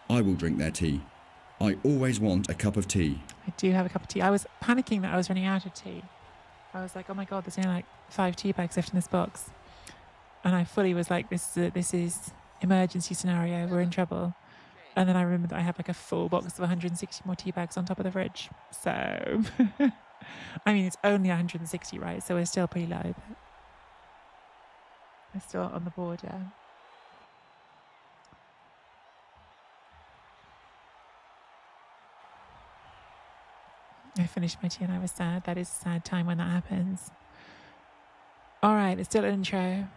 I will drink their tea. I always want a cup of tea. I do have a cup of tea. I was panicking that I was running out of tea. I was like, oh my God, there's only like 5 tea bags left in this box. And I fully was like, this is emergency scenario. We're in trouble. And then I remembered that I have like a full box of 160 more tea bags on top of the fridge. So, I mean, it's only 160, right? So we're still pretty low. But we're still on the border. I finished my tea and I was sad. That is a sad time when that happens. All right, let's do an intro.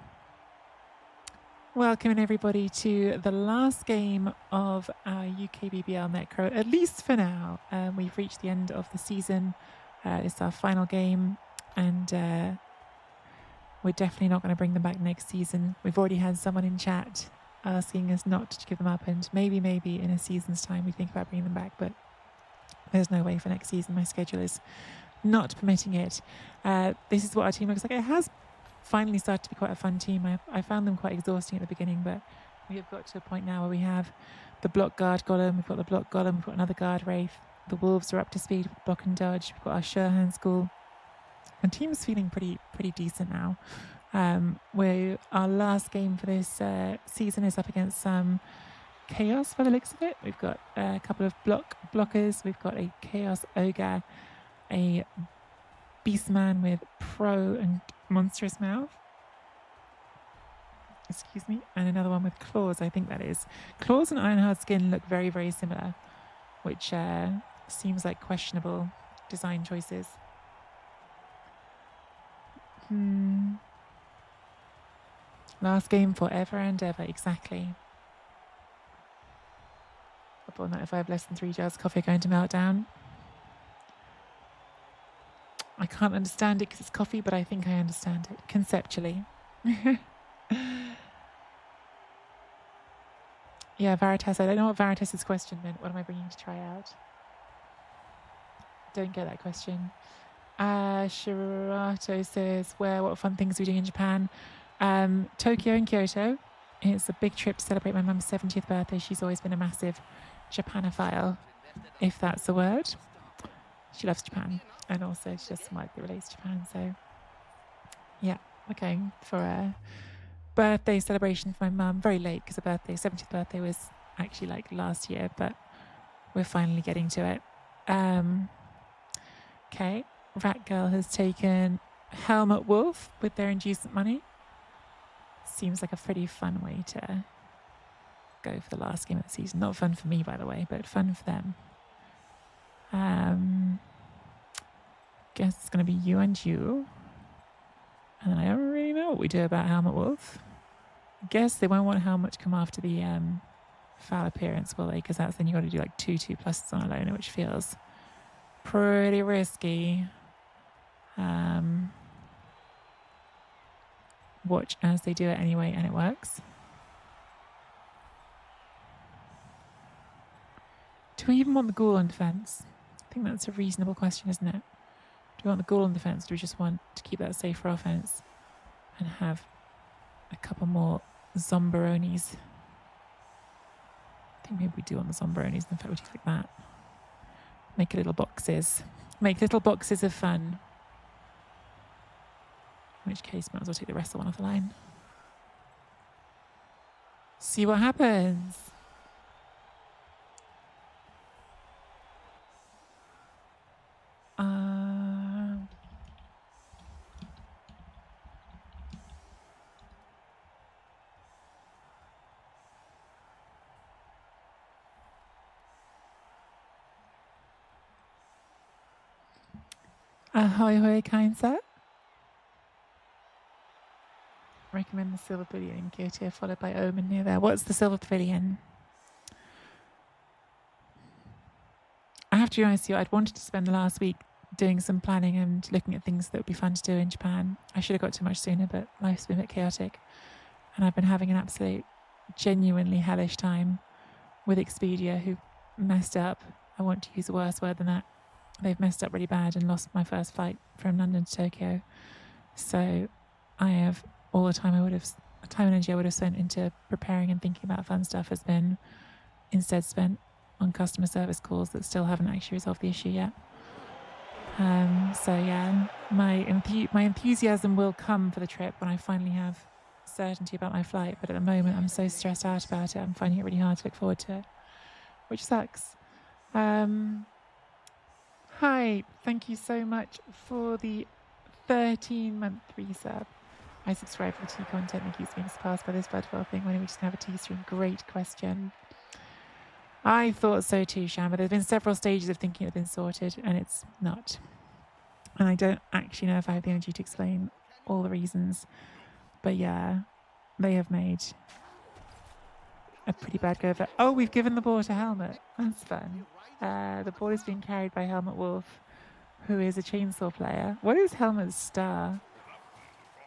Welcome everybody to the last game of our UKBBL necro, at least for now. We've reached the end of the season. It's our final game, and we're definitely not going to bring them back next season. We've already had someone in chat asking us not to give them up, and maybe in a season's time we think about bringing them back, but there's no way for next season. My schedule is not permitting it. This is what our team looks like. It has finally started to be quite a fun team. I found them quite exhausting at the beginning, but we have got to a point now where we have the block guard golem, we've got the block golem, we've got another guard wraith, the wolves are up to speed with block and dodge, we've got our Sherhan school. The team's feeling pretty decent now. Our last game for this season is up against some chaos by the looks of it. We've got a couple of blockers, we've got a chaos ogre, a beastman with pro and monstrous mouth, excuse me, and another one with claws. I think that is. Claws and Ironheart skin look very, very similar, which seems like questionable design choices. Last game forever and ever, exactly. Upon that, if I have less than 3 jars of coffee going to melt down. I can't understand it because it's coffee, but I think I understand it conceptually. Yeah, Veritas. I don't know what Veritas's question meant. What am I bringing to try out? Don't get that question. Shirato says, what fun things are we doing in Japan? Tokyo and Kyoto. It's a big trip to celebrate my mum's 70th birthday. She's always been a massive Japanophile, if that's a word. She loves Japan. And also she just might be related to Japan. So, yeah, we're going for a birthday celebration for my mum. Very late because her 70th birthday was actually like last year. But we're finally getting to it. Okay. Rat Girl has taken Helmut Wolf with their inducement money. Seems like a pretty fun way to go for the last game of the season. Not fun for me, by the way, but fun for them. Guess it's going to be you and you. And I don't really know what we do about Helmut Wolf. I guess they won't want Helmut to come after the foul appearance, will they? Because that's then you got to do like 2 pluses on a loner, which feels pretty risky. Watch as they do it anyway, and it works. Do we even want the ghoul on defense? I think that's a reasonable question, isn't it? Do we want the ghoul on defense? Do we just want to keep that safe for offense and have a couple more zombaronis? I think maybe we do want the zombaronis. In fact, we do like that. Make little boxes. Make little boxes of fun. In which case, might as well take the rest of the one off the line. See what happens. Ahoy, hoy, kind sir. Recommend the Silver Pavilion in Kyoto, followed by Omen near there. What's the Silver Pavilion? I have to be honest with you, I'd wanted to spend the last week doing some planning and looking at things that would be fun to do in Japan. I should have got too much sooner, but life's been a bit chaotic. And I've been having an absolute, genuinely hellish time with Expedia, who messed up. I want to use a worse word than that. They've messed up really bad and lost my first flight from London to Tokyo. So I have all the time and energy I would have spent into preparing and thinking about fun stuff has been instead spent on customer service calls that still haven't actually resolved the issue yet. So yeah, my enthusiasm will come for the trip when I finally have certainty about my flight. But at the moment, I'm so stressed out about it. I'm finding it really hard to look forward to it, which sucks. Hi, thank you so much for the 13-month resub. I subscribe for the tea content that keeps being surpassed by this Blood Bowl thing. When are we just going to have a tea stream? Great question. I thought so too, Sham, but there's been several stages of thinking it had been sorted, and it's not. And I don't actually know if I have the energy to explain all the reasons. But yeah, they have made a pretty bad go of it. Oh, we've given the ball to Helmet. That's fun. The ball is being carried by Helmet Wolf, who is a chainsaw player. What is Helmet's star?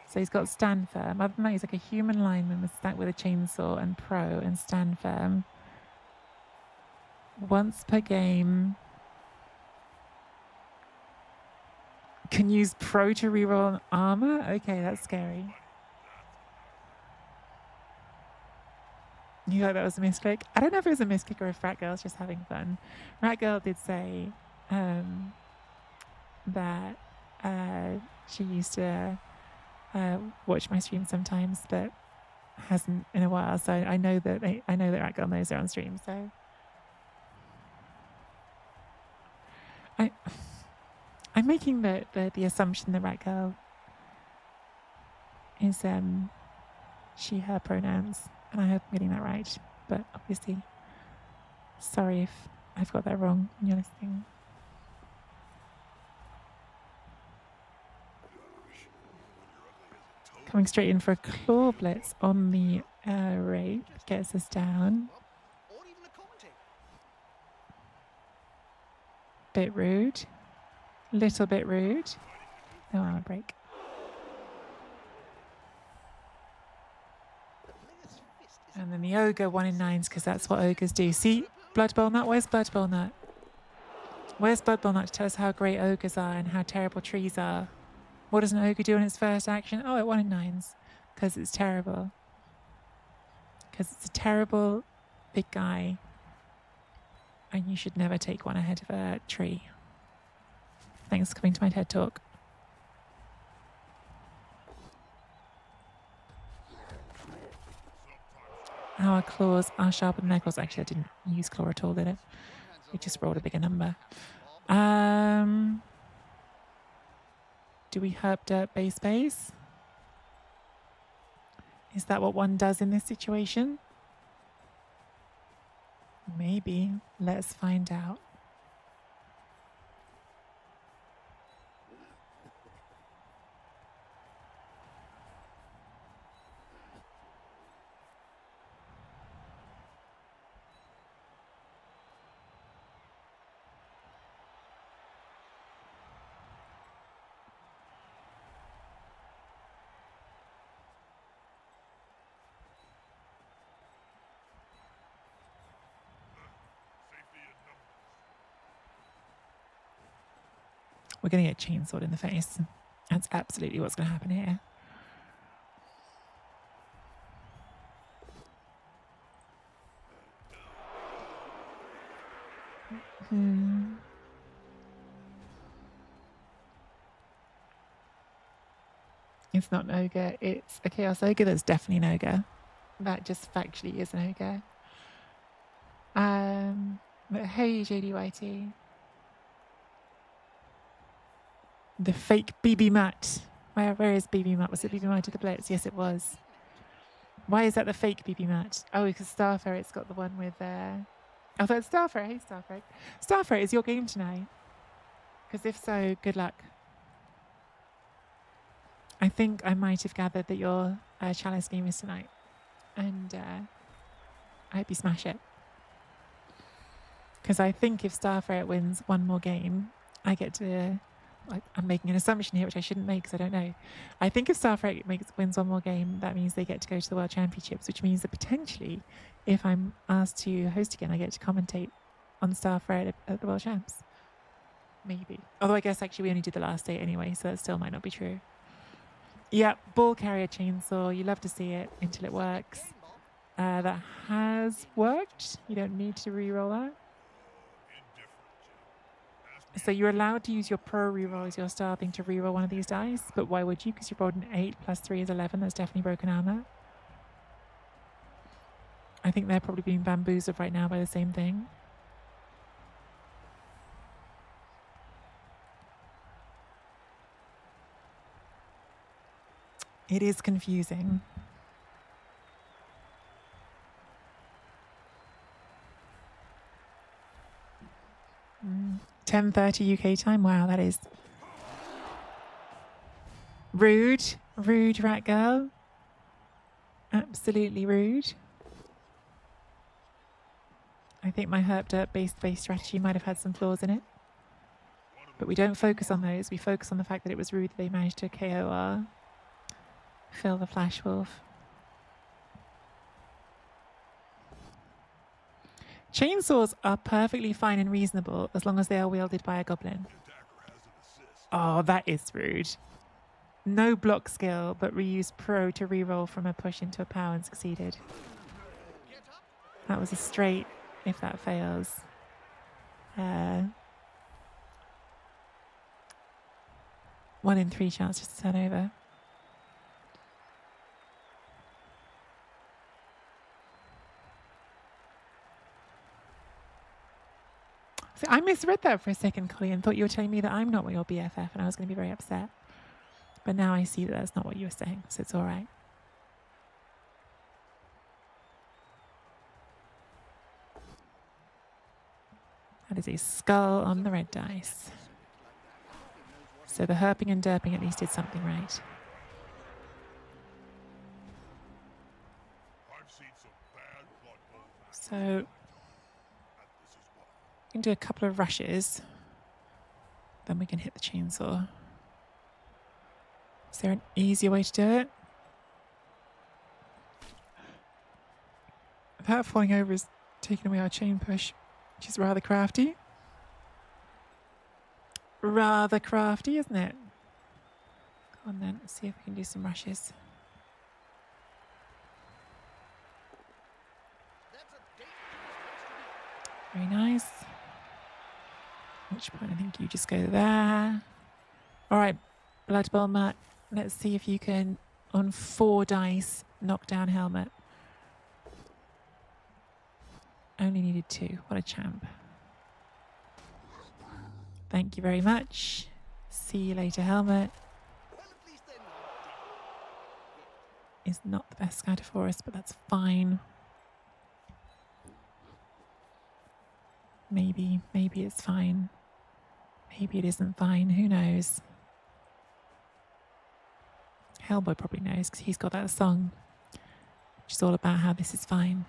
So he's got stand firm. Other than that, he's like a human lineman with a chainsaw and pro and stand firm. Once per game. Can use pro to reroll armor? Okay, that's scary. You thought that was a misclick? I don't know if it was a misclick or if Rat Girl's just having fun. Rat Girl did say that she used to watch my stream sometimes, but hasn't in a while. So I know that Rat Girl knows they're on stream. So I'm making the assumption that Rat Girl is she, her pronouns, and I hope I'm getting that right. But obviously, sorry if I've got that wrong when you're listening. Coming straight in for a claw blitz on the rape gets us down. Bit rude. Little bit rude. No armor break. And then the ogre 1 in 9s because that's what ogres do. See, Blood Bowl Nut. Where's Blood Bowl Nut? Where's Blood Bowl Nut to tell us how great ogres are and how terrible trees are? What does an ogre do in its first action? Oh, it 1 in 9s because it's terrible. Because it's a terrible big guy, and you should never take one ahead of a tree. Thanks for coming to my TED Talk. Our claws are sharper than their claws. Actually, I didn't use claw at all, did it? We just rolled a bigger number. Do we herb dirt base base? Is that what one does in this situation? Maybe. Let's find out. We're going to get chainsawed in the face. That's absolutely what's going to happen here. It's not an ogre. It's a chaos ogre. That's definitely an ogre. That just factually is an ogre. But hey, JDYT. The fake BB Mutt. Where is BB Mutt? Was it BB Mutt at the Blitz? Yes, it was. Why is that the fake BB Mutt? Oh, because Starferret's got the one with... I thought it's Starferret. Hey, Starferret. Starferret, is your game tonight? Because if so, good luck. I think I might have gathered that your Chalice game is tonight. And I hope you smash it. Because I think if Starferret wins one more game, I get to... I'm making an assumption here, which I shouldn't make because I don't know. I think if Starferret wins one more game, that means they get to go to the World Championships, which means that potentially, if I'm asked to host again, I get to commentate on Starferret at the World Champs. Maybe. Although I guess actually we only did the last day anyway, so that still might not be true. Yeah, ball carrier chainsaw. You love to see it until it works. That has worked. You don't need to re-roll that. So you're allowed to use your pro reroll as your starting to reroll one of these dice, but why would you? Because you rolled an 8 plus 3 is 11. That's definitely broken armor. I think they're probably being bamboozled right now by the same thing. It is confusing. Mm. 10:30 UK time. Wow, that is rude. Rude, rat girl. Absolutely rude. I think my herp dirt based strategy might have had some flaws in it. But we don't focus on those. We focus on the fact that it was rude that they managed to KO our Phil the Flash Wolf. Chainsaws are perfectly fine and reasonable as long as they are wielded by a goblin. Oh, that is rude. No block skill, but reuse pro to reroll from a push into a power and succeeded. That was a straight if that fails. 1 in 3 chance just to turn over. So I misread that for a second, Colleen. Thought you were telling me that I'm not your BFF and I was going to be very upset. But now I see that that's not what you were saying, so it's all right. That is a skull on the red dice. So the herping and derping at least did something right. So we can do a couple of rushes. Then we can hit the chainsaw. Is there an easier way to do it? That falling over is taking away our chain push, which is rather crafty. Rather crafty, isn't it? Come on then, let's see if we can do some rushes. Very nice. At which point I think you just go there. All right, Blood Bowl Matt. Let's see if you can, on 4 dice, knock down Helmet. Only needed 2. What a champ. Thank you very much. See you later, Helmet. Is not the best scatter for us, but that's fine. Maybe it's fine. Maybe it isn't fine. Who knows? Hellboy probably knows because he's got that song, which is all about how this is fine.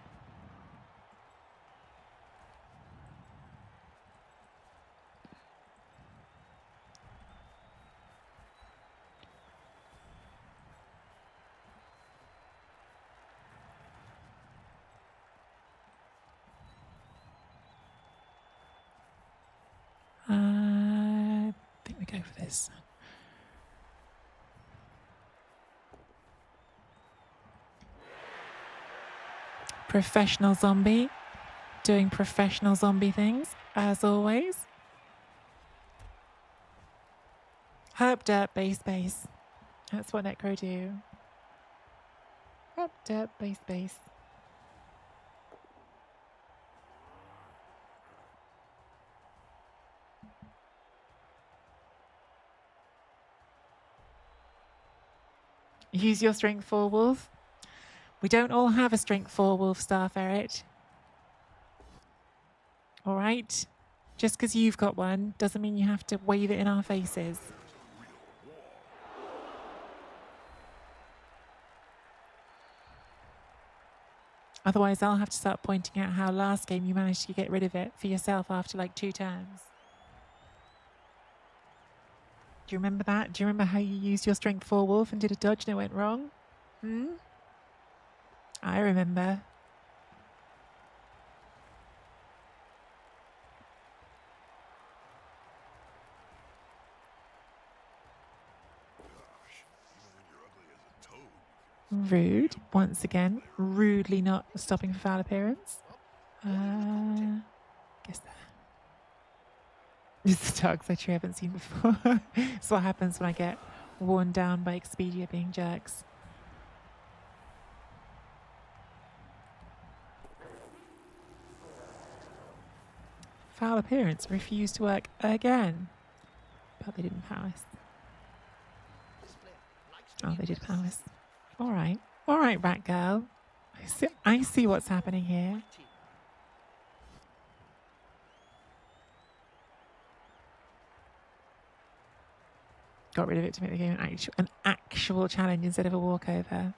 I think we go for this. Professional zombie, doing professional zombie things, as always. Herp, derp, base. That's what necro do. Herp, derp, base. Use your strength 4 wolf. We don't all have a strength 4 wolf star ferret. All right? Just because you've got one doesn't mean you have to wave it in our faces. Otherwise, I'll have to start pointing out how last game you managed to get rid of it for yourself after like 2 turns. Do you remember that? Do you remember how you used your strength 4 wolf and did a dodge and it went wrong? I remember. Rude. Once again, rudely not stopping for foul appearance. Guess that. This is the dark side tree I haven't seen before. It's what happens when I get worn down by Expedia being jerks. Foul appearance refused to work again. But they didn't power us. Oh, they did power us. All right, rat girl. I see what's happening here. Got rid of it to make the game an actual challenge instead of a walkover.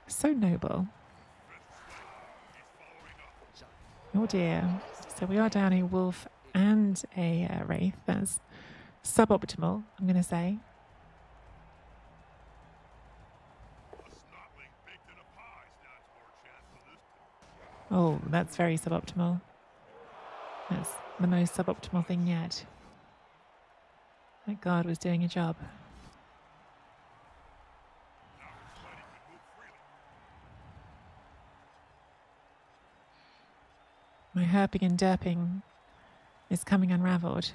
So noble. Oh dear. So we are down a wolf and a wraith. That's suboptimal, I'm going to say. Oh, that's very suboptimal. That's the most suboptimal thing yet. That guard was doing a job. My herping and derping is coming unravelled.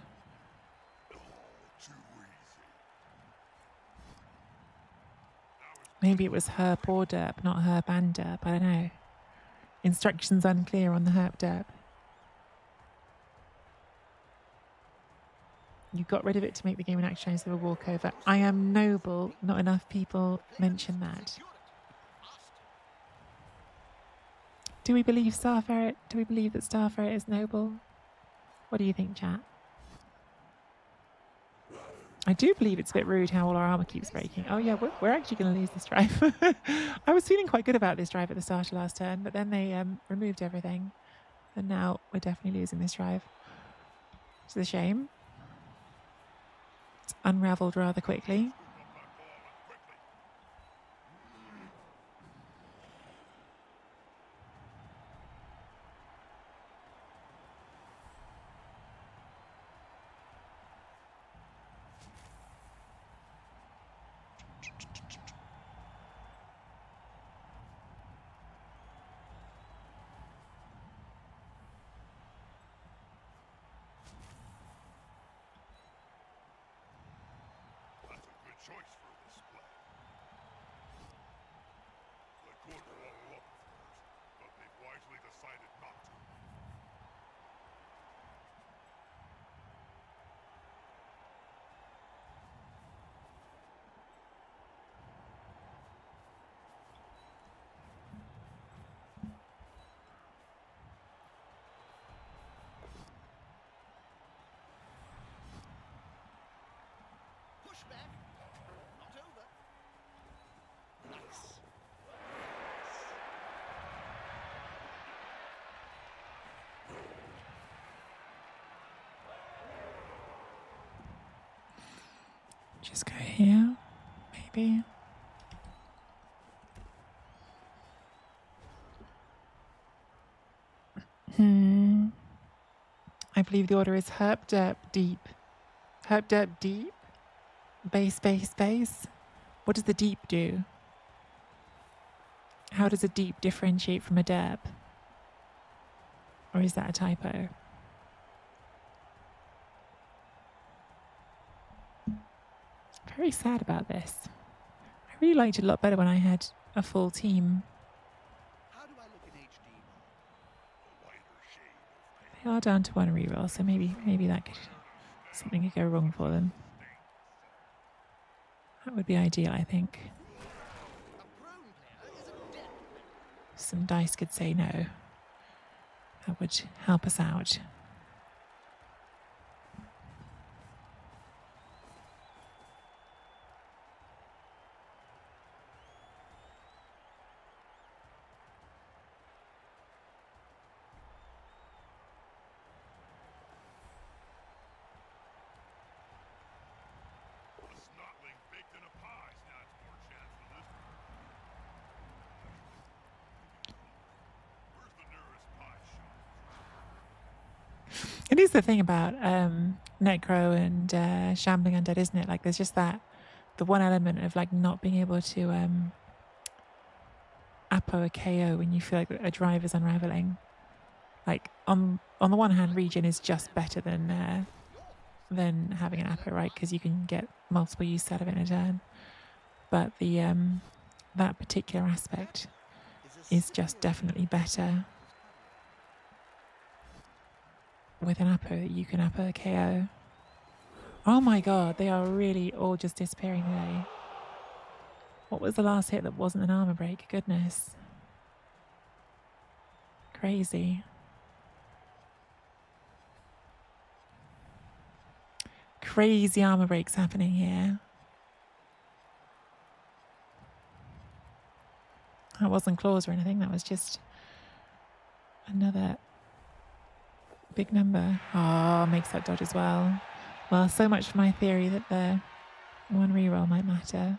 Maybe it was herp or derp, not herp and derp. I don't know. Instructions unclear on the herp derp. You got rid of it to make the game an actual instead of a walkover. I am noble. Not enough people mention that. Do we believe Star Ferret? Do we believe that Star Ferret is noble? What do you think, chat? I do believe it's a bit rude how all our armor keeps breaking. Oh yeah, we're actually going to lose this drive. I was feeling quite good about this drive at the start of last turn, but then they removed everything. And now we're definitely losing this drive. It's a shame. It's unravelled rather quickly. Back. Not over. Nice. Just go here, maybe. I believe the order is herp derp deep. Herp derp deep. Base, base, base. What does the deep do? How does a deep differentiate from a derp? Or is that a typo? Very sad about this. I really liked it a lot better when I had a full team. How do I look in HD? They are down to one reroll, so maybe something could go wrong for them. That would be ideal, I think. Some dice could say no. That would help us out. It is the thing about necro and shambling undead, isn't it? Like there's just that the one element of like not being able to Apo a KO when you feel like a drive is unraveling. Like on the one hand, regen is just better than having an Apo, right? Because you can get multiple use out of it in a turn. But the that particular aspect is just definitely better with an Apo that you can Apo a KO. Oh my god, they are really all just disappearing today. What was the last hit that wasn't an armor break? Goodness. Crazy. Crazy armor breaks happening here. That wasn't claws or anything, that was just another big number. Oh, makes that dodge as well. Well, so much for my theory that the one reroll might matter.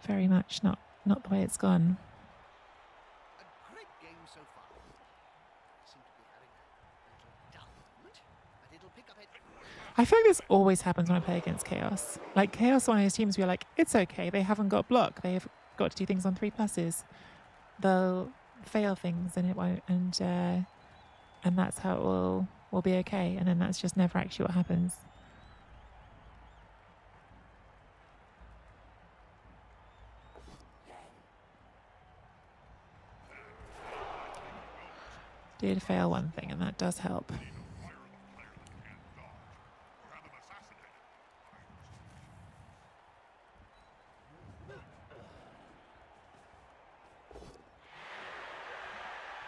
Very much not the way it's gone. A great game so far. Seem to be having a little dull moment, but it'll pick up it. I feel like this always happens when I play against Chaos. Like, Chaos are one of those teams where you're like, it's okay, they haven't got block, they've got to do things on 3+. They'll fail things and it won't, and that's how it will be okay. And then that's just never actually what happens. Did fail one thing, and that does help.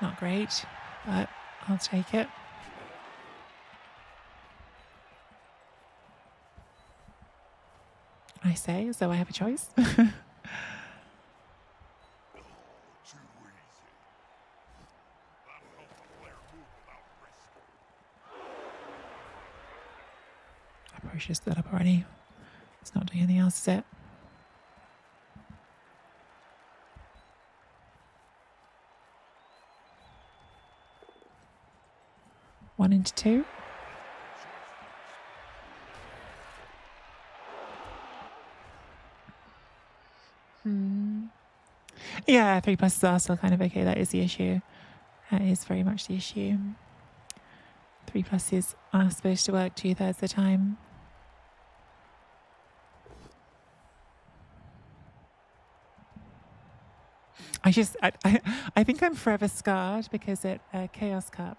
Not great, but I'll take it. I say as though I have a choice. I probably should have stood up already. It's not doing anything else, is it? One into two. Yeah, 3+ are still kind of okay. That is the issue. That is very much the issue. 3+ are supposed to work 2/3 of the time. I think I'm forever scarred because at Chaos Cup,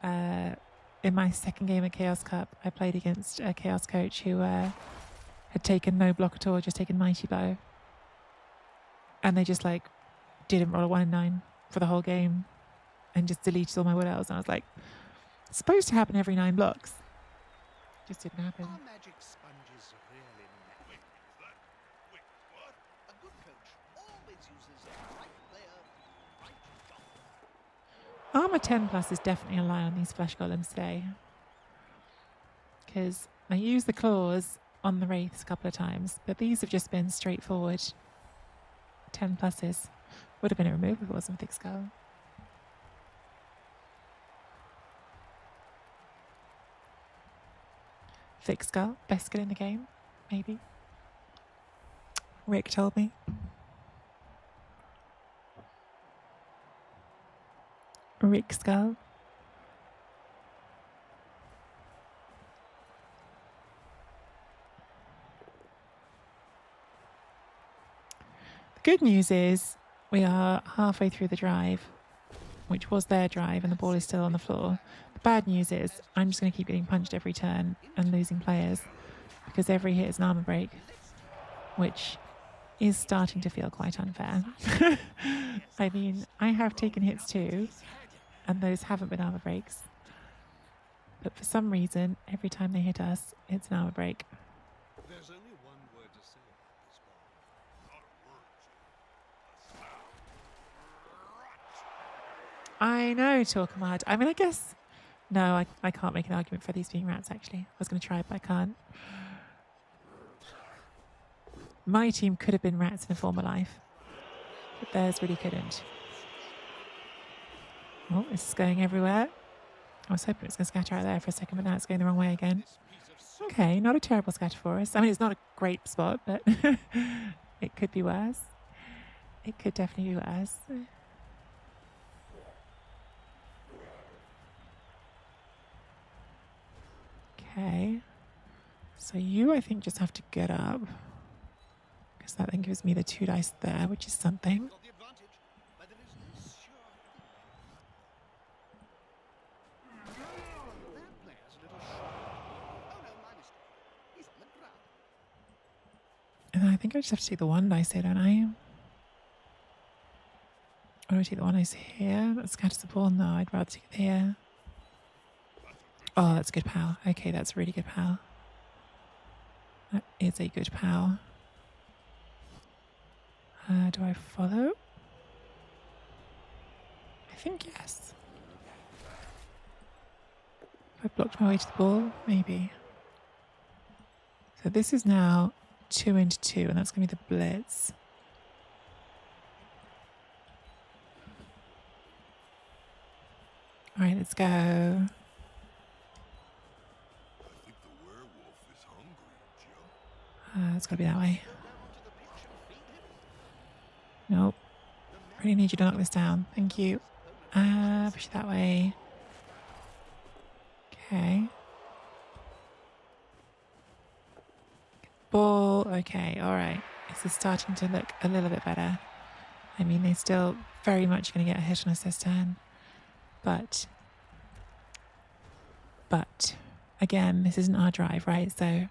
in my second game at Chaos Cup, I played against a Chaos coach who had taken no block at all, just taken Mighty Blow. And they just like didn't roll a 1 in 9 for the whole game and just deleted all my wood elves. And I was like, it's supposed to happen every 9 blocks. Just didn't happen. Our magic sponges really magic. Wait, what? A good coach always uses the right player, right job. Armor 10+ is definitely a lie on these flesh golems today. Because I used the claws on the wraiths a couple of times, but these have just been straightforward 10+. Would have been a remove if it wasn't thick skull. Thick skull, best skill in the game, maybe. Rick told me. Rick skull. The good news is we are halfway through the drive, which was their drive, and the ball is still on the floor. The bad news is I'm just going to keep getting punched every turn and losing players because every hit is an armor break, which is starting to feel quite unfair. I mean, I have taken hits too, and those haven't been armor breaks. But for some reason, every time they hit us, it's an armor break. There's only one word to say about this ball. I know, Torquemad. I mean, I guess... No, I can't make an argument for these being rats, actually. I was going to try, but I can't. My team could have been rats in a former life, but theirs really couldn't. Oh, this is going everywhere. I was hoping it was going to scatter out there for a second, but now it's going the wrong way again. This piece of Okay, not a terrible scatter forest. I mean, it's not a great spot, but it could be worse. It could definitely be worse. Okay. So you, I think, just have to get up. Because that then gives me the 2 dice there, which is something. Got the advantage, but there is this sure That player's a little short. Oh no, my mistake. He's on the ground. And then I think I just have to take the 1 dice here, don't I? Or do I take the 1 dice here? That scatters the ball? No, I'd rather take it here. Oh, that's good power. Okay, that's really good power. That is a good power. Do I follow? I think yes. Have I blocked my way to the ball? Maybe. So this is now 2 into 2, and that's going to be the blitz. All right, let's go. I think the werewolf is hungry, Joe. It's got to be that way. Go down onto the pitch and feed him. Nope. The Really need you to knock this down. Thank you. Push it that way. Okay. Ball. Okay, all right. This is starting to look a little bit better. I mean, they're still very much going to get a hit on us this turn. But, again, this isn't our drive, right? So,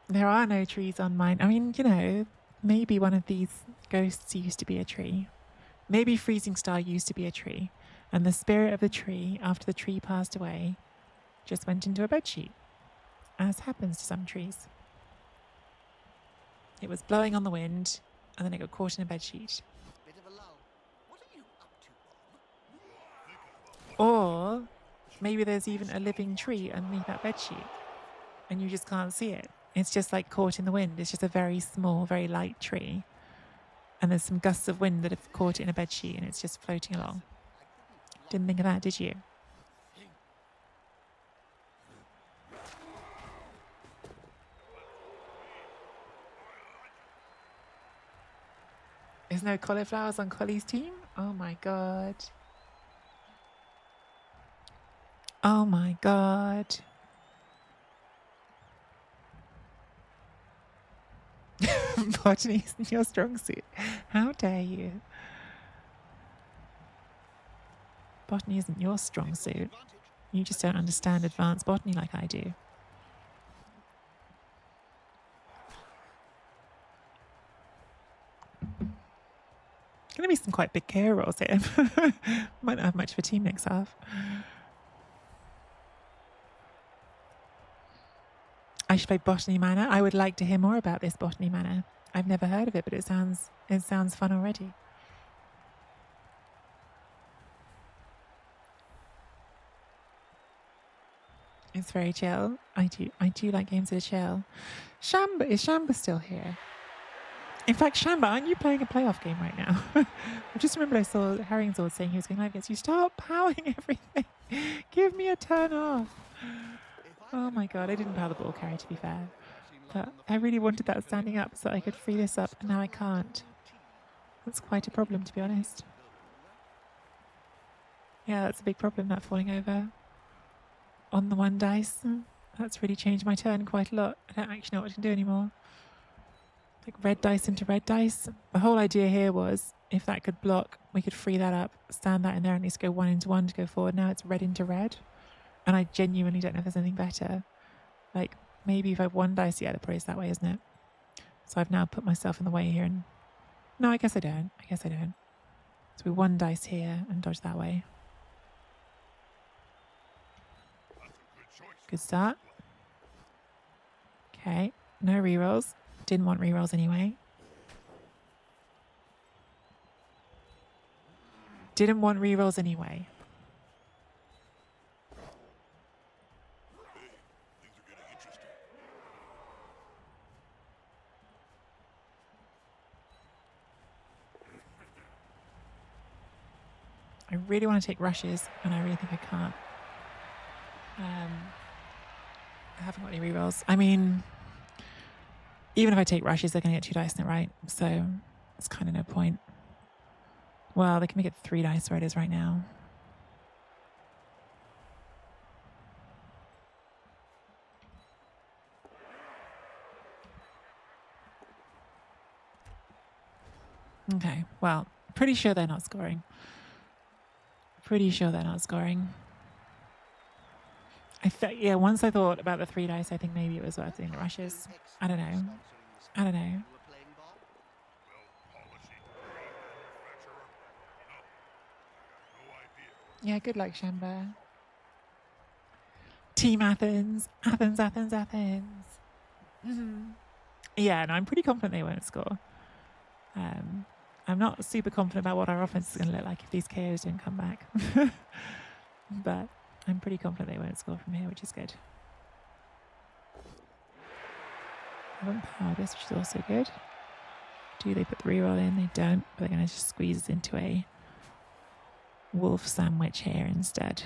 there are no trees on mine. I mean, you know, maybe one of these ghosts used to be a tree. Maybe Freezing Star used to be a tree. And the spirit of the tree, after the tree passed away, just went into a bedsheet, as happens to some trees. It was blowing on the wind, and then it got caught in a bedsheet. Bit of a lull. What are you up to, Bob? Or maybe there's even a living tree underneath that bedsheet, and you just can't see it. It's just like caught in the wind. It's just a very small, very light tree. And there's some gusts of wind that have caught it in a bedsheet, and it's just floating along. Didn't think of that, did you? There's no cauliflowers on Collie's team? Oh my god. Oh my god. Botany isn't your strong suit. How dare you? Botany isn't your strong suit. You just don't understand advanced botany like I do. Going to be some quite big KO rolls here. Might not have much of a team next half. I should play Botany Manor. I would like to hear more about this Botany Manor. I've never heard of it, but it sounds fun already. It's very chill. I do like games that are chill. Shamba, is Shamba still here? In fact, Shamba, aren't you playing a playoff game right now? I just remembered I saw Herringzord saying he was going live against you. Stop powering everything. Give me a turn off. Oh my god, I didn't power the ball carrier, to be fair. But I really wanted that standing up so I could free this up, and now I can't. That's quite a problem, to be honest. Yeah, that's a big problem, that falling over on the 1 dice. That's really changed my turn quite a lot. I don't actually know what I can do anymore. Like red dice into red dice. The whole idea here was if that could block, we could free that up, stand that in there, and at least go 1 into 1 to go forward. Now it's red into red. And I genuinely don't know if there's anything better. Like, maybe if I have 1 dice, yeah, the probably is that way, isn't it? So I've now put myself in the way here and... No, I guess I don't. So we 1 dice here and dodge that way. Good start. Okay, no rerolls. Didn't want rerolls anyway. Didn't want rerolls anyway. Things are getting interesting. I really want to take rushes, and I really think I can't. I haven't got any rerolls. I mean, even if I take rushes, they're going to get 2 dice in it, right? So it's kind of no point. Well, they can make it 3 dice where it is right now. Okay, well, pretty sure they're not scoring. Pretty sure they're not scoring. Yeah, once I thought about the 3 dice, I think maybe it was worth doing the rushes. I don't know. I don't know. You were playing ball? Well, polishing tree manufacturer? No. I got no idea. Yeah, good luck, Shamba. Team Athens. Athens, Athens, Athens. Yeah, no, I'm pretty confident they won't score. I'm not super confident about what our offense is going to look like if these KOs don't come back. But I'm pretty confident they won't score from here, which is good. I haven't powered this, which is also good. Do they put the reroll in? They don't, but they're going to just squeeze us into a wolf sandwich here instead.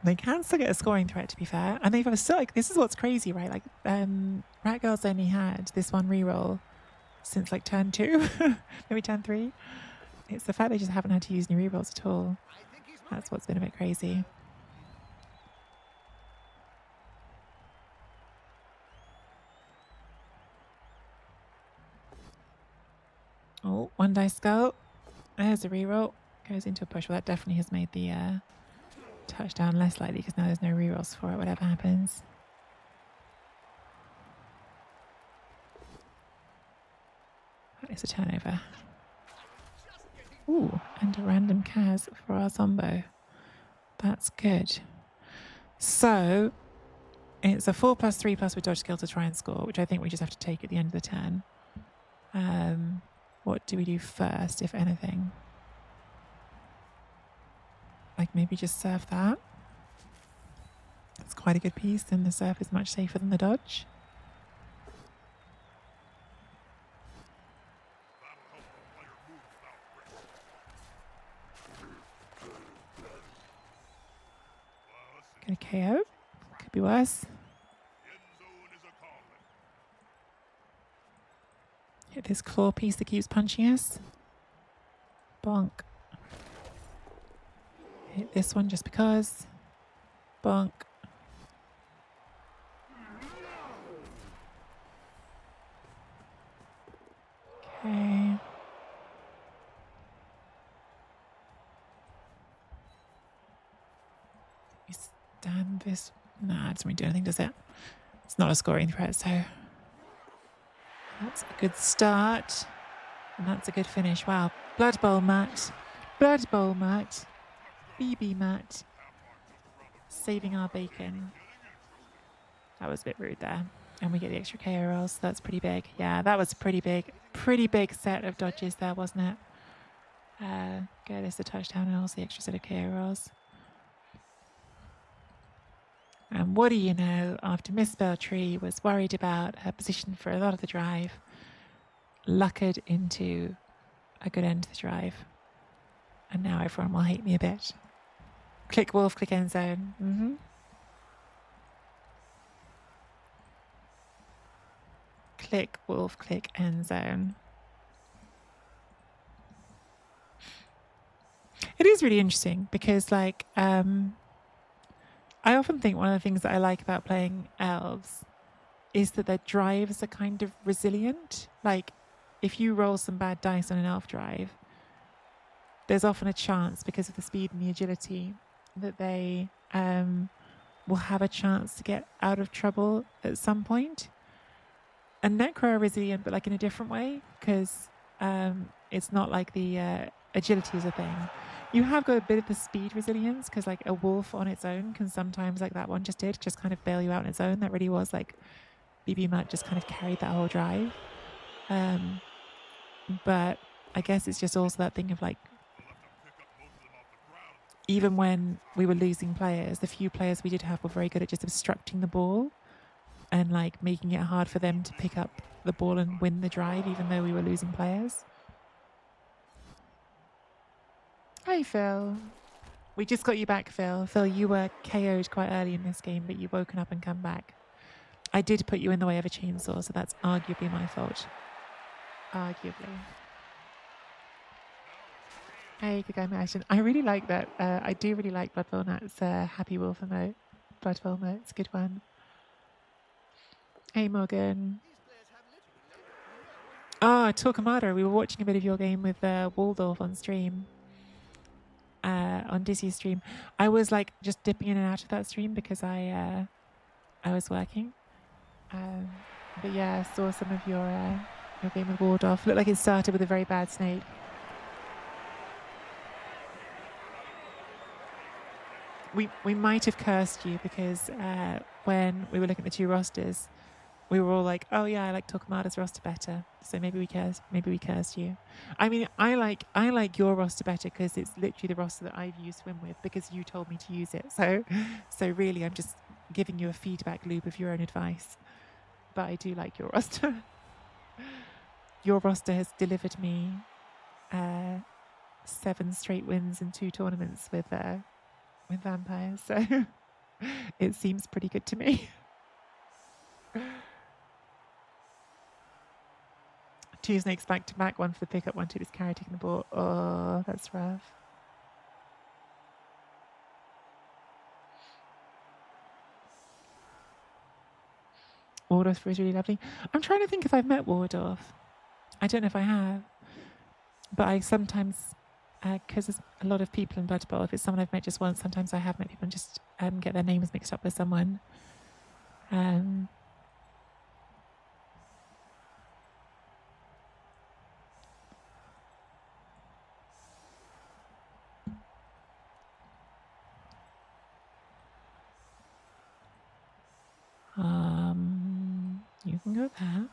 They can still get a scoring threat, to be fair. And they've still, like, this is what's crazy, right? Like, Rat Girls only had this one reroll since, like, turn 2, maybe turn 3. It's the fact they just haven't had to use any rerolls at all. I think he's That's what's been a bit crazy. Oh, 1 dice skull. There's a reroll. Goes into a push. Well, that definitely has made the touchdown less likely because now there's no rerolls for it, whatever happens. That is a turnover. Ooh, and a random Kaz for our Zombo. That's good. So, it's a 4+3+ with dodge skill to try and score, which I think we just have to take at the end of the turn. What do we do first, if anything? Like maybe just surf that. That's quite a good piece, and the surf is much safer than the dodge. Get a KO. Could be worse. Hit this claw piece that keeps punching us. Bonk. Hit this one just because. Bonk. Okay. We stand this. Nah, it doesn't really do anything, does it? It's not a scoring threat, so that's a good start. And that's a good finish. Wow. Blood Bowl mat. Blood Bowl mat. BB mat. Saving our bacon. That was a bit rude there. And we get the extra KO rolls, so that's pretty big. Yeah, that was pretty big set of dodges there, wasn't it? Get us a touchdown and also the extra set of KO rolls. And what do you know, after MisspelledTree was worried about her position for a lot of the drive, luckered into a good end to the drive. And now everyone will hate me a bit. Click wolf, click end zone. Click wolf, click end zone. It is really interesting because, like, I often think one of the things that I like about playing elves is that their drives are kind of resilient. Like, if you roll some bad dice on an elf drive, there's often a chance, because of the speed and the agility, that they will have a chance to get out of trouble at some point. And necro are resilient, but like in a different way, because it's not like the agility is a thing. You have got a bit of the speed resilience, because like a wolf on its own can sometimes, like that one just did, just kind of bail you out on its own. That really was like BB Mutt just kind of carried that whole drive. But I guess it's just also that thing of like, even when we were losing players, the few players we did have were very good at just obstructing the ball. and like making it hard for them to pick up the ball and win the drive, even though we were losing players. Hi, Phil. We just got you back, Phil. Phil, you were KO'd quite early in this game, but you've woken up and come back. I did put you in the way of a chainsaw, so that's arguably my fault. Arguably. Hey, good guy, Martin. I really like that. I do really like Blood Bowl Nut's Happy Wolf emote. Blood Bowl emote. It's a good one. Hey, Morgan. Oh, Torquemada. We were watching a bit of your game with Waldorf on stream. On Dizzy's stream. I was like just dipping in and out of that stream because I was working. But yeah, I saw some of your game with Waldorf. Looked like it started with a very bad snake. We might have cursed you because when we were looking at the two rosters, we were all like, "Oh yeah, I like Torquemada's roster better." So maybe we cursed you. I mean, I like your roster better because it's literally the roster that I've used Swim with because you told me to use it. So really, I'm just giving you a feedback loop of your own advice. But I do like your roster. Your roster has delivered me 7 straight wins in 2 tournaments with vampires, so it seems pretty good to me. 2 snakes back to back, 1 for the pickup, 1 to this carry taking the ball. Oh, that's rough. Waldorf was really lovely. I'm trying to think if I've met Waldorf. I don't know if I have, but I sometimes, because there's a lot of people in Blood Bowl, if it's someone I've met just once, sometimes I have met people and just get their names mixed up with someone. You can go there.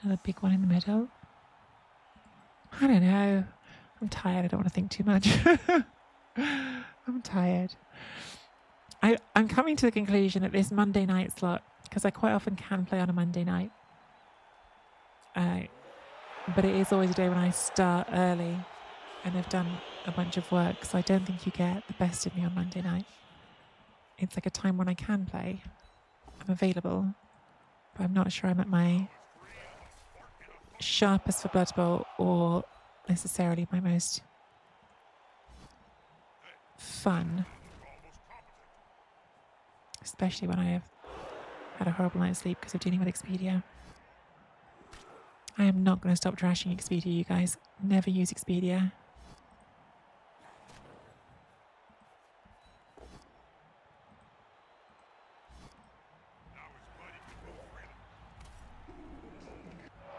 Another big one in the middle. I don't know. I'm tired. I don't want to think too much. I'm tired. I'm coming to the conclusion that this Monday night slot, because I quite often can play on a Monday night, but it is always a day when I start early and have done a bunch of work, so I don't think you get the best of me on Monday night. It's like a time when I can play. I'm available, but I'm not sure I'm at my sharpest for Blood Bowl or necessarily my most fun, especially when I have had a horrible night's sleep because of dealing with Expedia. I am not going to stop trashing Expedia, you guys. Never use Expedia.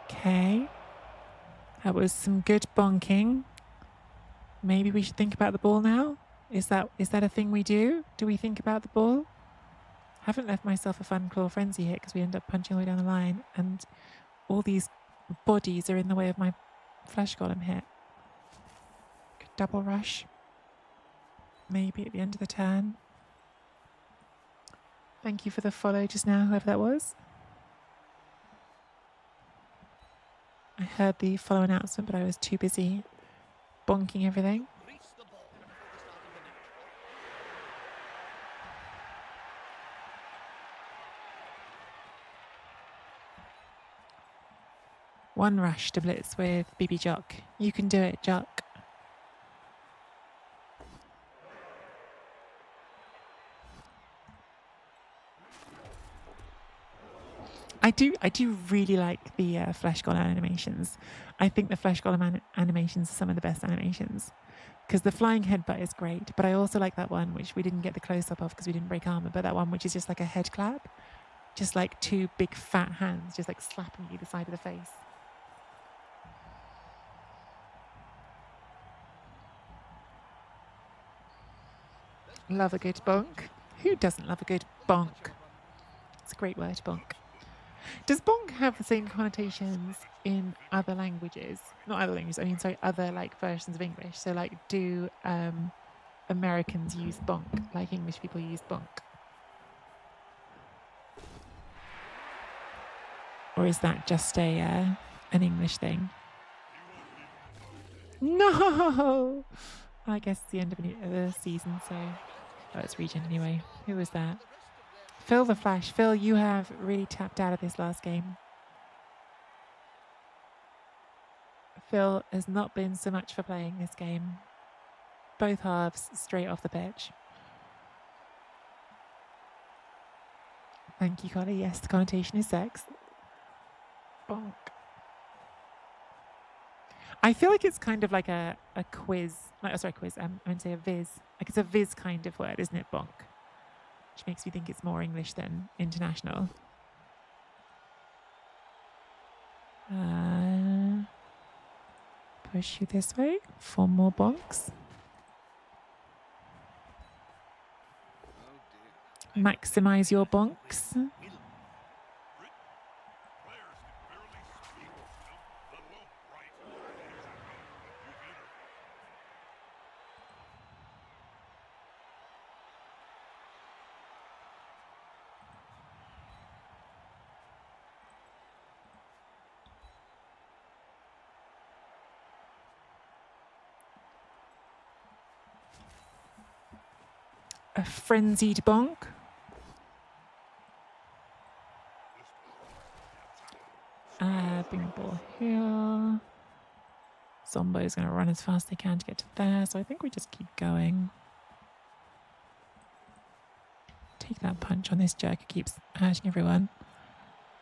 Okay. That was some good bonking. Maybe we should think about the ball now? Is that a thing we do? Do we think about the ball? I haven't left myself a fun claw frenzy hit because we end up punching all the way down the line and all these bodies are in the way of my flesh golem hit. Double rush. Maybe at the end of the turn. Thank you for the follow just now, whoever that was. I heard the follow announcement, but I was too busy bonking everything. One rush to blitz with BB Jock. You can do it, Jock. I do really like the flesh golem animations. I think the flesh golem animations are some of the best animations because the flying headbutt is great, but I also like that one which we didn't get the close up of because we didn't break armor, but that one which is just like a head clap, just like 2 big fat hands just like slapping you the side of the face. Love a good bonk. Who doesn't love a good bonk? It's a great word, bonk. Does bonk have the same connotations in other languages? Not other languages, I mean, sorry, other like versions of English. So like do Americans use bonk like English people use bonk? Or is that just an English thing? No! I guess it's the end of the season, so... Oh, it's Regent anyway. Who was that? Phil the Flash. Phil, you have really tapped out of this last game. Phil has not been so much for playing this game. Both halves straight off the pitch. Thank you, Collie. Yes, the connotation is sex. Bonk. I feel like it's kind of like a quiz. Like, oh, sorry, quiz. I'm going to say a viz. Like it's a viz kind of word, isn't it? Bonk. Which makes me think it's more English than international. Push you this way for more bonks. Maximize your bonks. A frenzied bonk. Bring the ball here. Zombo's going to run as fast as they can to get to there, so I think we just keep going. Take that punch on this jerk. It keeps hurting everyone.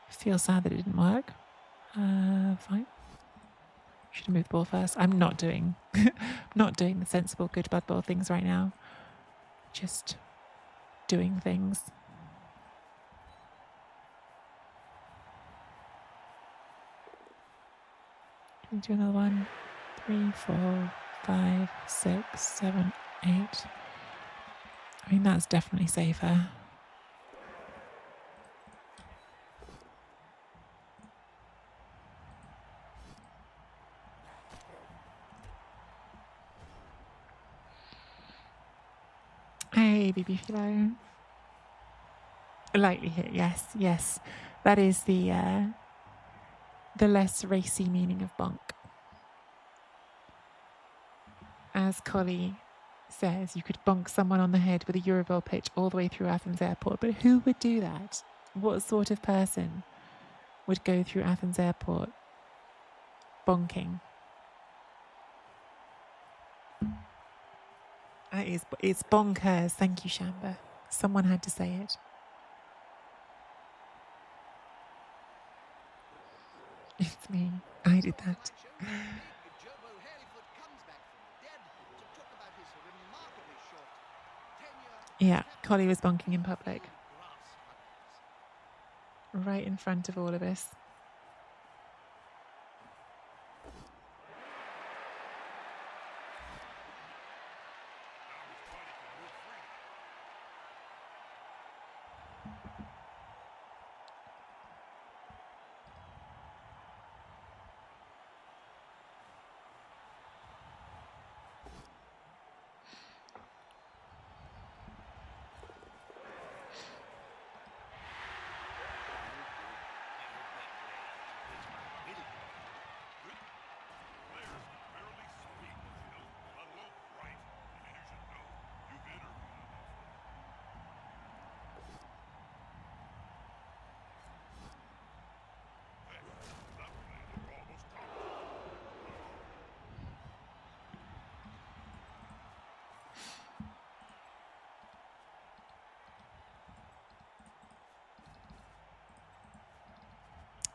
Feel sad that it didn't work. Fine. Should have moved the ball first. I'm not doing not doing the sensible good Blood Bowl things right now. Just doing things. Can we do another one? 3, 4, 5, 6, 7, 8. I mean, that's definitely safer. Hey, BB Philo. Lightly hit, yes, yes. That is the less racy meaning of bonk. As Collie says, you could bonk someone on the head with a Eurobowl pitch all the way through Athens Airport, but who would do that? What sort of person would go through Athens Airport bonking? It's bonkers. Thank you, Shamba. Someone had to say it. It's me. I did that. Yeah, Collie was bonking in public. Right in front of all of us.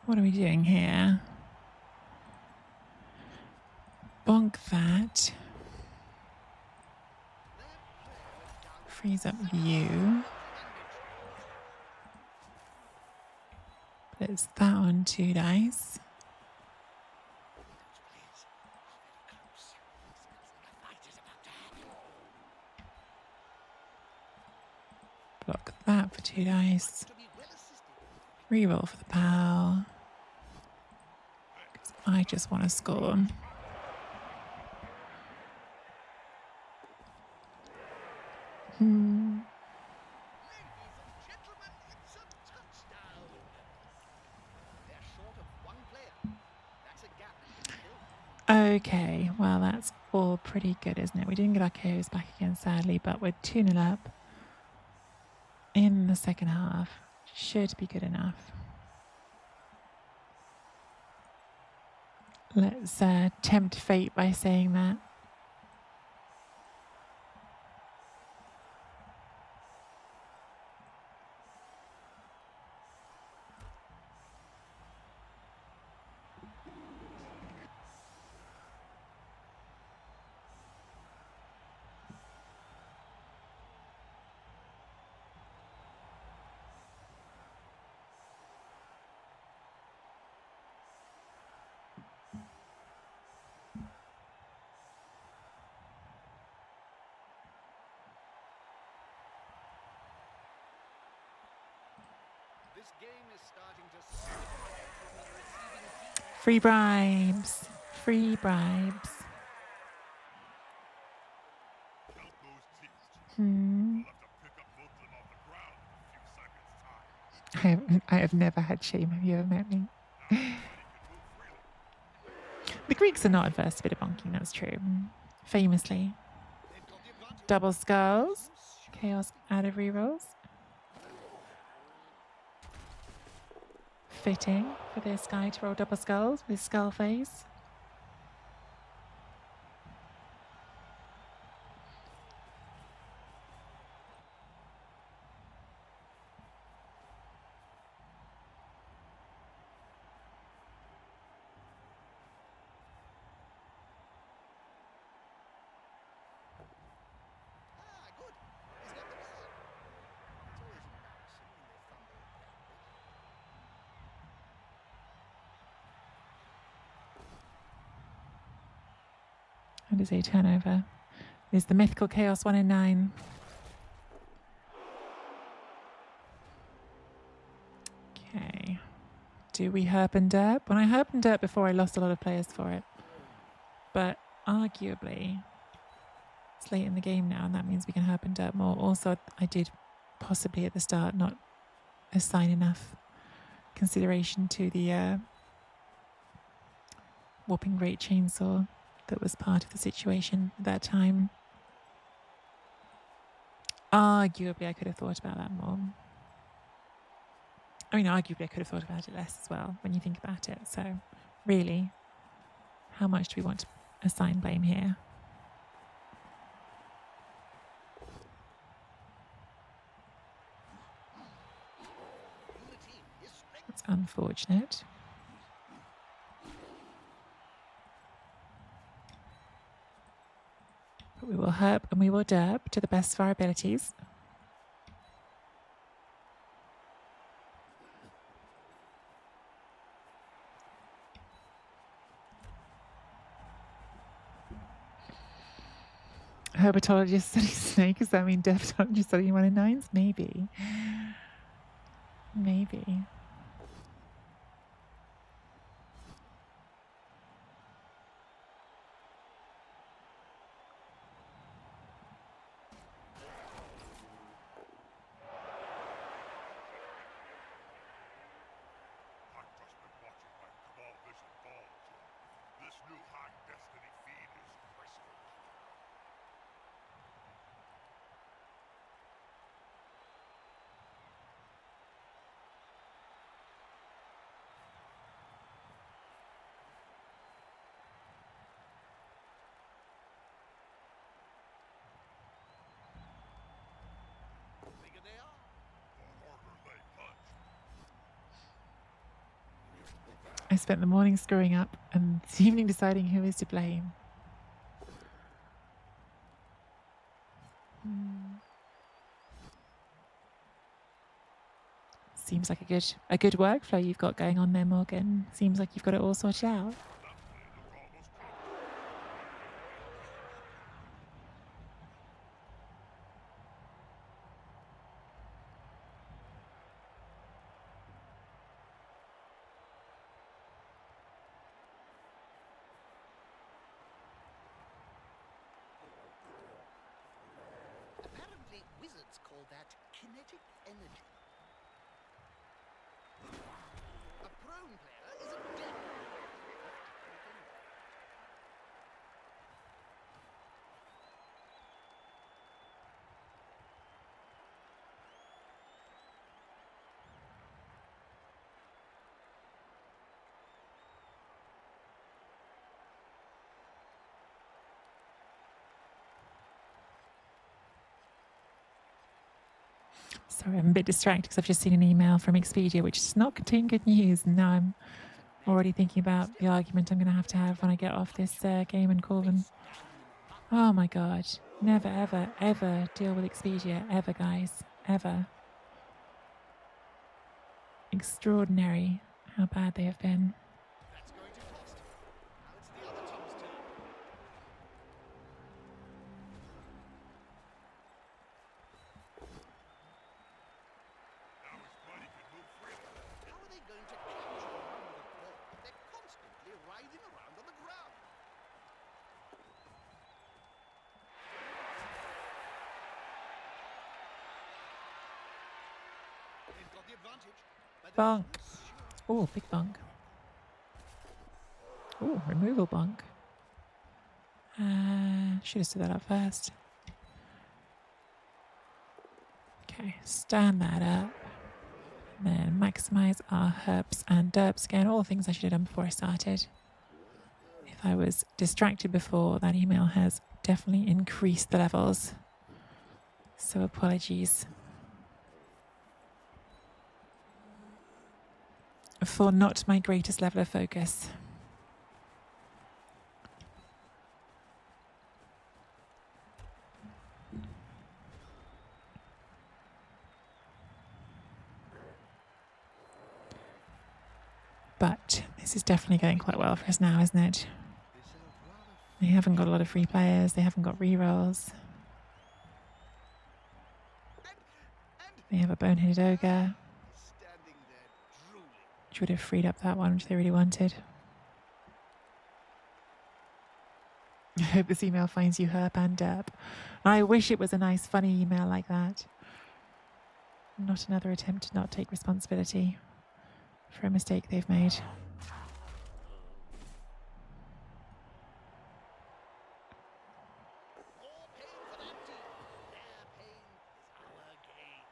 What are we doing here? Bonk that. Freeze up view. There's that on 2 dice. Block that for 2 dice. Reroll for the pal. I just want to score. Okay, well, that's all pretty good, isn't it? We didn't get our KOs back again, sadly, but we're 2-0 up in the second half. Should be good enough. Let's tempt fate by saying that. This game is starting to separate from the receiving team. Free bribes. Free bribes. Count those teeth. Hmm. We'll have to pick up both of them off the ground in a few seconds' time. I have never had shame. Have you ever met me? Now everybody can move freely. The Greeks are not adverse to a bit of bonking, that's true. Famously. They've got the advantage. Double skulls. Chaos out of rerolls. Fitting for this guy to roll double skulls with skull face. Ah, good. He's got the ball. It's always embarrassing when they fumble badly. And is a turnover. It is the mythical Chaos 1 in 9. Okay. Do we herp and derp? When I herp and derp before, I lost a lot of players for it. But arguably, it's late in the game now, and that means we can herp and derp more. Also, I did possibly at the start not assign enough consideration to the whopping great chainsaw that was part of the situation at that time. Arguably, I could have thought about that more. I mean, arguably, I could have thought about it less as well when you think about it. So, really, how much do we want to assign blame here? Unity is strength. It's unfortunate. But we will herp and we will derp to the best of our abilities. Herpetologist studying snake. Does that mean dermatologist studying 1 in 9s? Maybe. Maybe. I've just been watching my Cabal Vision balls. This new high destiny feed is crystal clear. Bigger they are. The harder they punch. I spent the morning screwing up and this evening deciding who is to blame. Seems like a good workflow you've got going on there, Morgan. Seems like you've got it all sorted out. That play looked almost comfortable. Apparently, wizards call that kinetic energy. A prone player is a dead. Sorry, I'm a bit distracted because I've just seen an email from Expedia which does not contain good news. And now I'm already thinking about the argument I'm going to have when I get off this game and call them. Oh my God. Never, ever, ever deal with Expedia. Ever, guys. Ever. Extraordinary how bad they have been. That's going to cost. Now it's the other team's turn. Now his buddy can move freely. How are they going to capture a run with a ball if they're constantly writhing around on the ground? They've got the advantage. But there's Bonk. no surety. Oh, big bonk. Oh, removal bonk. Should have stood that up first. Okay, stand that up. And then maximize our herps and derps again. All the things I should have done before I started. If I was distracted before, that email has definitely increased the levels. So apologies for not my greatest level of focus. But this is definitely going quite well for us now, isn't it? This is a rather They haven't got a lot of free players. They haven't got rerolls. They have a boneheaded ogre, standing there drooling. which would have freed up that one, which they really wanted. I hope this email finds you herp and derp. I wish it was a nice, funny email like that. Not another attempt to not take responsibility for a mistake they've made. More pain for that team. Their pain is our gain.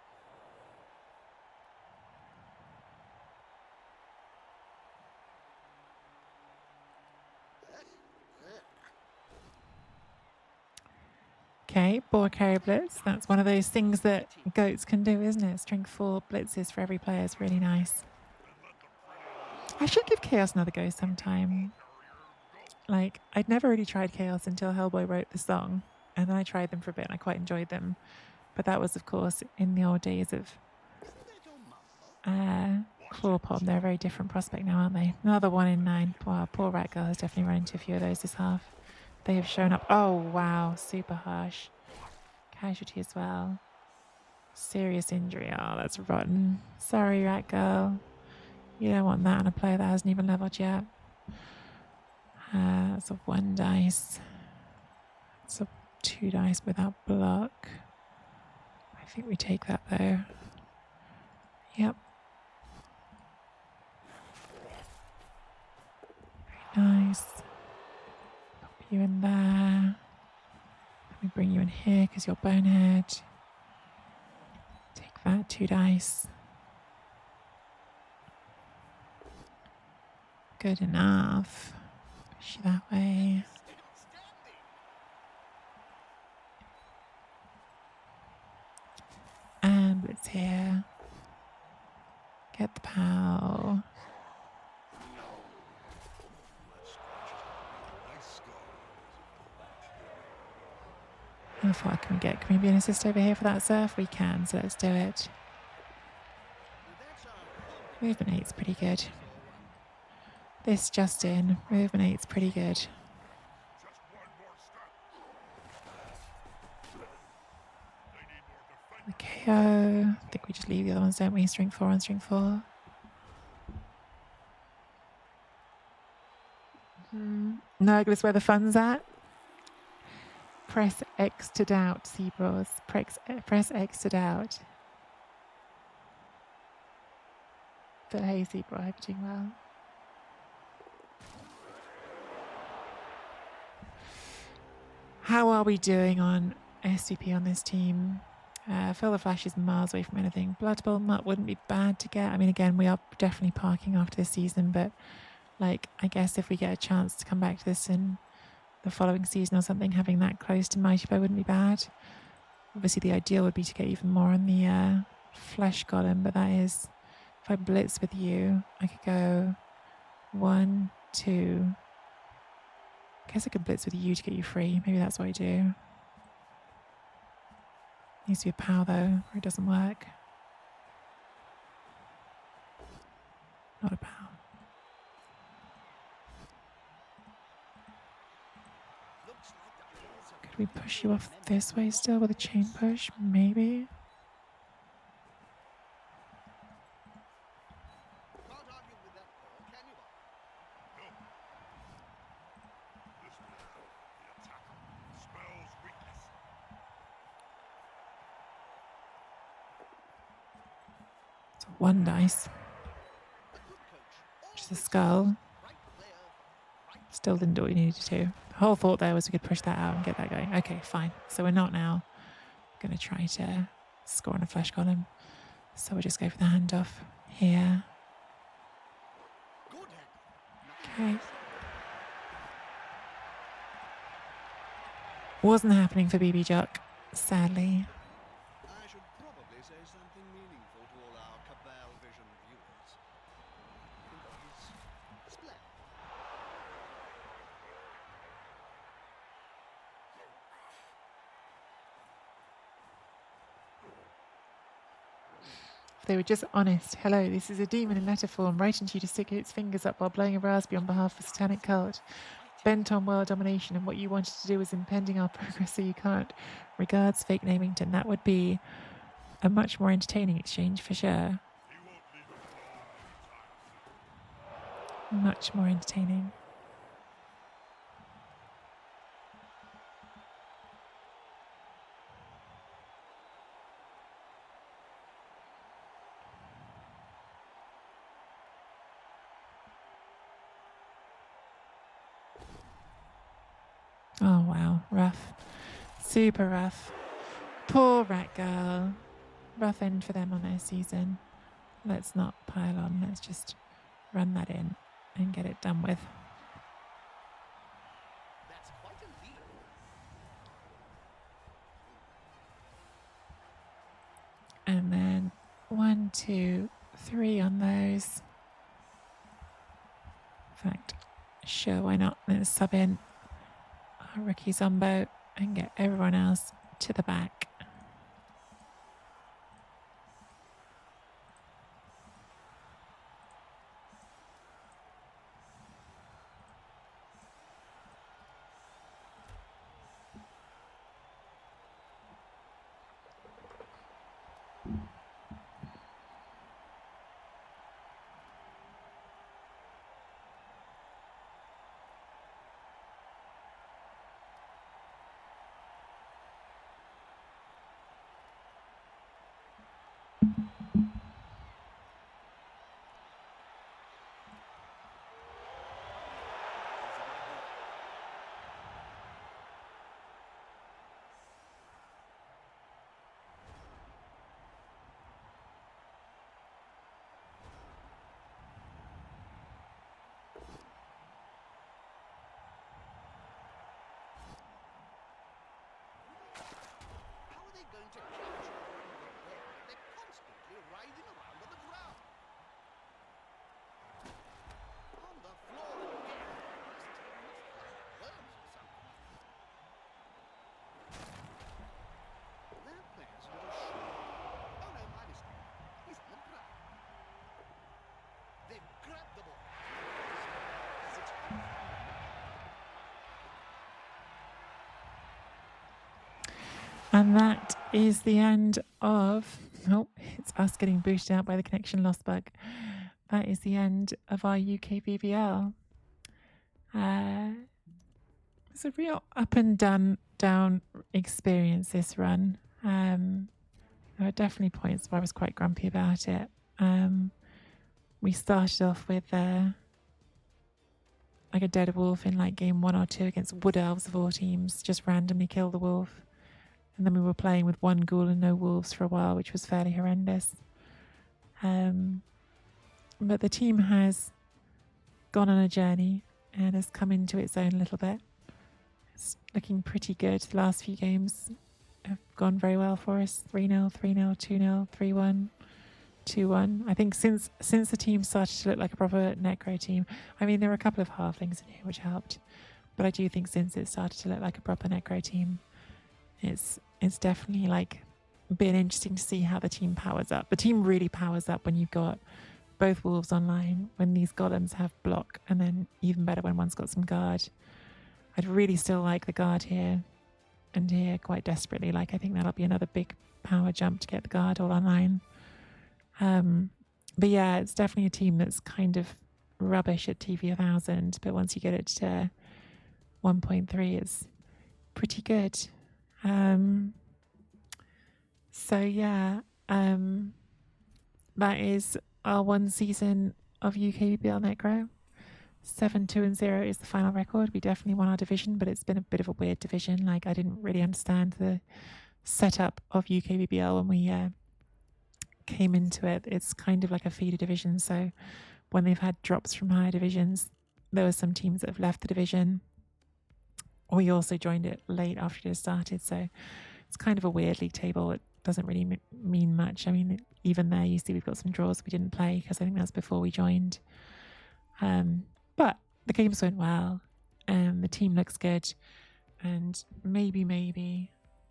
Okay, boar carry blitz. That's one of those things that goats can do, isn't it? Strength 4 blitzes for every player is really nice. I should give Chaos another go sometime. Like, I'd never really tried Chaos until Hellboy wrote the song, and then I tried them for a bit and I quite enjoyed them. But that was, of course, in the old days of Isn't that your mum? Clawpom. They're a very different prospect now, aren't they? Another 1 in 9. Wow, poor Rat Girl has definitely run into a few of those this half. They have shown up. Oh, wow. Super harsh. Casualty as well. Serious injury. Oh, that's rotten. Sorry, Rat Girl. You don't want that on a player that hasn't even leveled yet. That's a 1 dice. It's a 2 dice without block. I think we take that, though. Yep. Very nice. You in there. Let me bring you in here because you're bonehead. Take that, 2 dice. Good enough. Push you that way. And it's here. Get the POW. How far can we get? Can we be an assist over here for that surf? We can, so let's do it. Movement 8's pretty good. This just in. Movement 8's pretty good. Just one more step. They need more defense. The KO. I think we just leave the other ones, don't we? Strength 4 on strength 4. Nurgle's where the fun's at. Press X to doubt, Zebras. Press X to doubt. But hey, Zebra, I hope you're doing well. How are we doing on SVP on this team? Phil the Flash is miles away from anything. Blood Bowl Mutt wouldn't be bad to get. I mean, again, we are definitely parking after this season, but like, I guess if we get a chance to come back to this in the following season or something, having that close to Mighty Bow wouldn't be bad. Obviously, the ideal would be to get even more on the flesh golem, but that is, if I blitz with you, I could go 1, 2. I guess I could blitz with you to get you free. Maybe that's what I do. Needs to be a power though, or it doesn't work. Not a power. Could we push you off this way still with a chain push? Maybe. Can't argue with that call, can you? This way, the attacker smells weakness. It's a 1 dice. A good coach Just a skull. right player, right Still didn't do what you needed to do. The whole thought there was we could push that out and get that going. Okay, fine. So we're not now going to try to score on a flesh column. So we'll just go for the handoff here. good hand. Okay. Wasn't happening for BB Jock, sadly. I should probably say something meaningful to all our Cabal Vision viewers. It was splendid. If they were just honest. Hello, this is a demon in letter form, writing to you to stick its fingers up while blowing a raspberry on behalf of the satanic cult. Bent on world domination, and what you wanted to do was impeding our progress so you can't. Regards, Fake Namington. That would be a much more entertaining exchange for sure. He won't leave us alone anytime soon. Much more entertaining. Oh wow, rough. Super rough. Poor rat girl. Rough end for them on their season. Let's not pile on. Let's just run that in and get it done with. That's quite a lead. And then 1, 2, 3 on those. In fact, sure, why not? Let's sub in our rookie Zombo and get everyone else to the back. How are they going to capture the ball if they're constantly writhing around on the ground? On the floor again. Must have worms or something. That player's a little short. Oh no, my mistake. He's on the ground. They've grabbed the ball. As it's And that is the end of... Oh, it's us getting booted out by the connection loss bug. That is the end of our UKBBL. It's a real up and down experience, this run. There are definitely points where I was quite grumpy about it. We started off with like a dead wolf in like game 1 or 2 against wood elves of all teams, just randomly kill the wolf. And then we were playing with 1 ghoul and no wolves for a while, which was fairly horrendous. But the team has gone on a journey and has come into its own a little bit. It's looking pretty good. The last few games have gone very well for us. 3-0, 3-0, 2-0, 3-1, 2-1. I think since the team started to look like a proper necro team, I mean, there were a couple of halflings in here which helped, but I do think since it started to look like a proper necro team, it's definitely like been interesting to see how the team powers up. The team really powers up when you've got both wolves online, when these golems have block, and then even better when one's got some guard. I'd really still like the guard here and here quite desperately. Like, I think that'll be another big power jump to get the guard all online. But yeah, it's definitely a team that's kind of rubbish at TV 1000, but once you get it to 1.3, it's pretty good. So yeah, that is our one season of UKBBL Necro. 7-2-0 is the final record. We definitely won our division, but it's been a bit of a weird division. Like, I didn't really understand the setup of UKBBL when we came into it. It's kind of like a feeder division, so when they've had drops from higher divisions, there were some teams that have left the division. We also joined it late after it had started, so it's kind of a weird league table. It doesn't really mean much. I mean, even there, you see we've got some draws we didn't play because I think that's before we joined. But the games went well. The team looks good, and maybe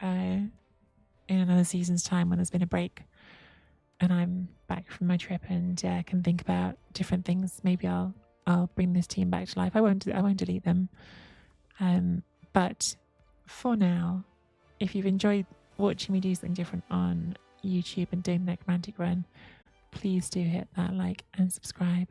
in another season's time, when there's been a break and I'm back from my trip and can think about different things, maybe I'll bring this team back to life. I won't delete them. But for now, if you've enjoyed watching me do something different on YouTube and doing the Necromantic run, please do hit that like and subscribe.